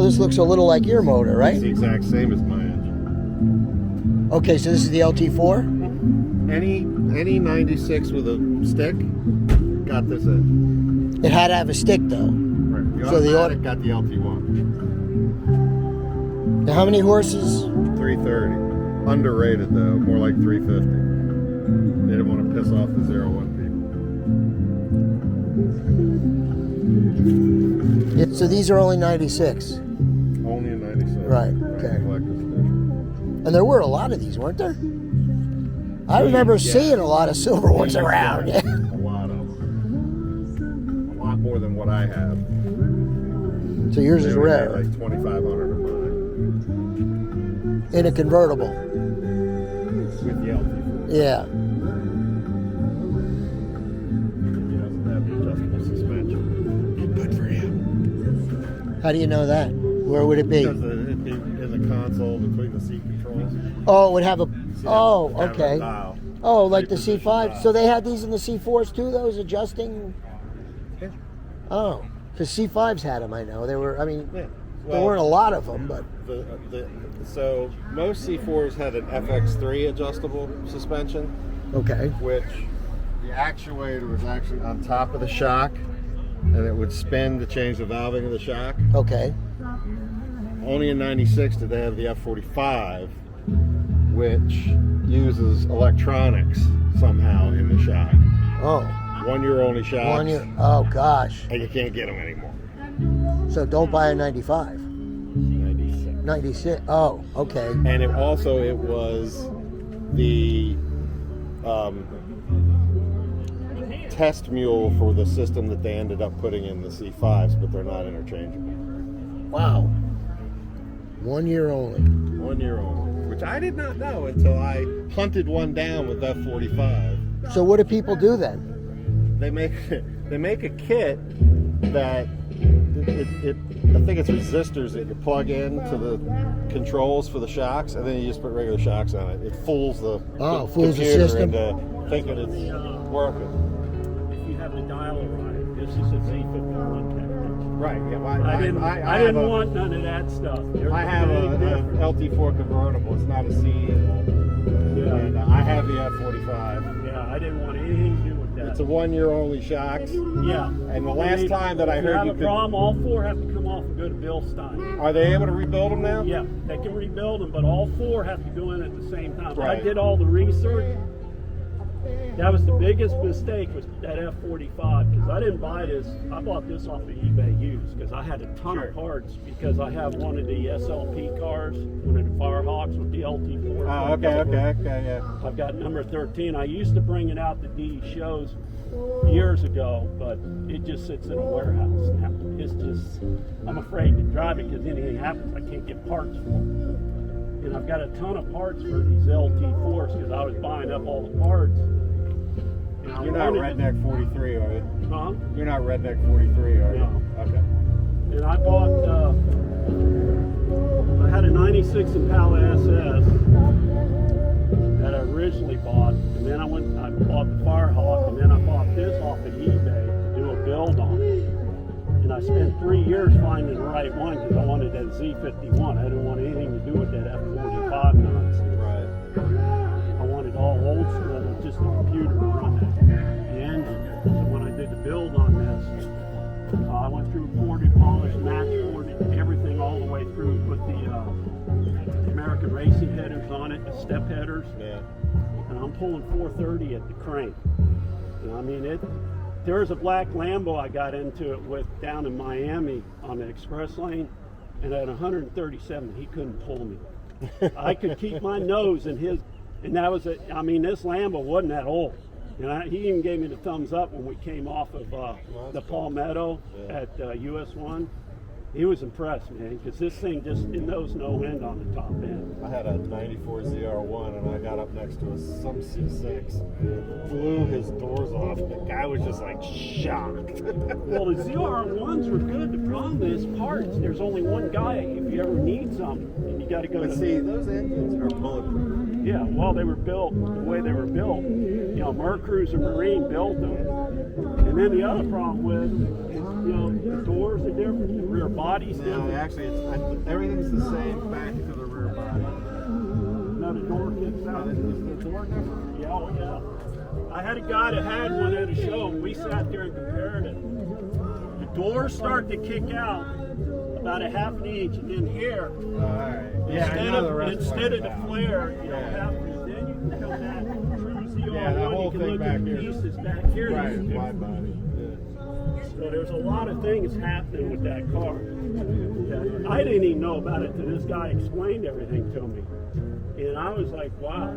this looks a little like your motor, right? It's the exact same as my engine. Okay, so this is the LT4? Any 96 with a stick got this in. It had to have a stick, though. Right. The So the automatic got the LT1. Now, how many horses? 330. Underrated, though. More like 350. They didn't want to piss off the 01 people. Yeah, so these are only 96. Only in 96. Right, okay. Collector's Edition. And there were a lot of these, weren't there? I remember seeing a lot of silver ones around. A lot of them. A lot more than what I have. So yours is rare. Like 2,500 of mine. In a convertible. With the LT4. Yeah. He doesn't have the adjustable suspension. Good for him. How do you know that? Where would it be? Because it'd be in the console between the seat controls. Oh, it would have a... See, Oh, it would have a okay. dial. Oh, like the Reposition C5? dial. So they had these in the C4s too, those adjusting? Yeah. Oh, because C5s had them, I know. There were, I mean, Yeah. there weren't a lot of them, but... So most C4s had an FX3 adjustable suspension, Okay. which the actuator was actually on top of the shock, and it would spin to change the valving of the shock. Okay. Only in 96 did they have the F45, which uses electronics somehow in the shock. Oh. 1 year only shocks. 1 year. Oh, gosh. And you can't get them anymore. So don't buy a 95. 96. 96. Oh, okay. And it was the test mule for the system that they ended up putting in the C5s, but they're not interchangeable. Wow. 1 year only. 1 year only, which I did not know until I hunted one down with F45. So what do people do then? They make a kit that I think it's resistors that you plug in to the controls for the shocks, and then you just put regular shocks on it. It fools the fools the computer system into thinking it's working. If you have the dial right, this is a Z51 technique. Right. Yeah. I didn't want none of that stuff. I have a LT4 convertible. It's not a C. And I have the F45. Yeah, I didn't want anything to do with that. It's a 1 year only shocks. Yeah. And the last time that I heard you you have a could, problem, all four have to come off and go to Bill Stein. are they able to rebuild them now? Yeah, they can rebuild them, but all four have to go in at the same time. Right. I did all the research. That was the biggest mistake, was that F45, because I didn't buy this. I bought this off of eBay used because I had a ton of parts, because I have one of the SLP cars, one of the Firehawks with the LT4. Oh, okay, yeah. I've got number 13. I used to bring it out to these shows years ago, but it just sits in a warehouse now. It's just, I'm afraid to drive it because anything happens, I can't get parts for it. And I've got a ton of parts for these LT4s because I was buying up all the parts. You're not Redneck 43, are you? Huh? You're not Redneck 43, are you? No. Okay. And I bought, I had a 96 Impala SS that I originally bought, and then I bought the Firehawk, and then I bought this off of eBay to do a build on it. And I spent 3 years finding the right one because I wanted that Z51. I didn't want anything to do with that F45 nonsense. Right. I wanted all old school with just a computer to run the engine. So when I did the build on this, I went through 40 polished, match 40, everything all the way through, put the American racing headers on it, the step headers. Yeah. And I'm pulling 430 at the crank. And I mean, there was a black Lambo I got into it with down in Miami on the express lane, and at 137, he couldn't pull me. I could keep my nose in his, and that was this Lambo wasn't that old. And he even gave me the thumbs up when we came off of the Palmetto at US 1. He was impressed, man, because this thing just, it knows no end on the top end. I had a 94 ZR1 and I got up next to some C6. Blew his doors off. The guy was just like shocked. Well, the ZR1s were good. The problem is parts. There's only one guy if you ever need something, and you got to go But to. see, those engines are bulletproof. Yeah, well, they were built the way they were built. You know, Mercruiser Marine built them. And then the other problem with You know, the doors are different, the rear body's No, different. actually, everything's the same back to the rear body. Now the door kicks out. Is the door different? Yeah, oh yeah. I had a guy that had one at a show, and we sat there and compared it. The doors start to kick out about a half an inch, and then here, Alright. Yeah, I know the rest instead of the out. flare, you don't Yeah. have to. Then you can come back, cruise the Yeah, that R1, whole you can thing look back at the here. pieces back here. Right, that's different. wide body. So there's a lot of things happening with that car. that I didn't even know about it till this guy explained everything to me. And I was like, wow.